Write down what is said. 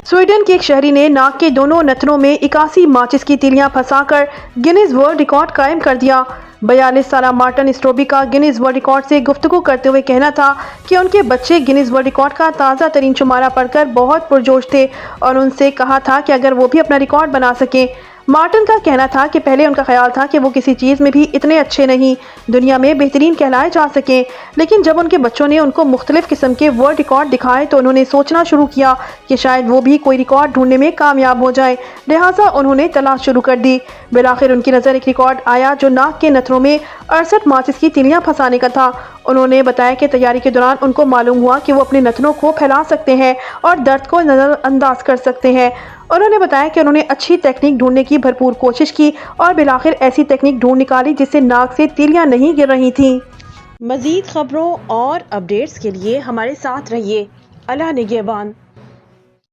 Sweden के एक शहरी ने नाक के दोनों नथनों में 81 माचिस की तीलियां फंसाकर गिनीज वर्ल्ड रिकॉर्ड कायम कर दिया। 42 साला मार्टिन स्ट्रोबी का गिनीज वर्ल्ड रिकॉर्ड से गुफ्तगू करते हुए कहना था कि उनके बच्चे गिनीज वर्ल्ड रिकॉर्ड का ताज़ा तरीन शुमारा पढ़कर बहुत पुरजोश थे और उनसे कहा था कि अगर वो भी अपना रिकॉर्ड बना सकें। मार्टिन का कहना था कि पहले उनका ख्याल था कि वो किसी चीज़ में भी इतने अच्छे नहीं, दुनिया में बेहतरीन कहलाए जा सकें, लेकिन जब उनके बच्चों ने उनको मुख्तलिफ किस्म के वर्ल्ड रिकॉर्ड दिखाए तो उन्होंने सोचना शुरू किया कि शायद वो भी कोई रिकॉर्ड ढूंढने में कामयाब हो जाए। लिहाजा उन्होंने तलाश शुरू कर दी। बिलाखिर उनकी नज़र एक रिकॉर्ड आया जो नाक के नथनों में 68 माचिस की तीलियां फंसाने का था। उन्होंने बताया कि तैयारी के दौरान उनको मालूम हुआ कि वो अपने नथनों को फैला सकते हैं और दर्द को नज़रअंदाज कर सकते हैं। उन्होंने बताया कि उन्होंने अच्छी टेक्निक ढूंढने की भरपूर कोशिश की और बिलाखिर ऐसी टेक्निक ढूंढ निकाली जिससे नाक से तीलियां नहीं गिर रही थीं। मज़ीद खबरों और अपडेट्स के लिए हमारे साथ रहिए। अल्लाह निगहबान।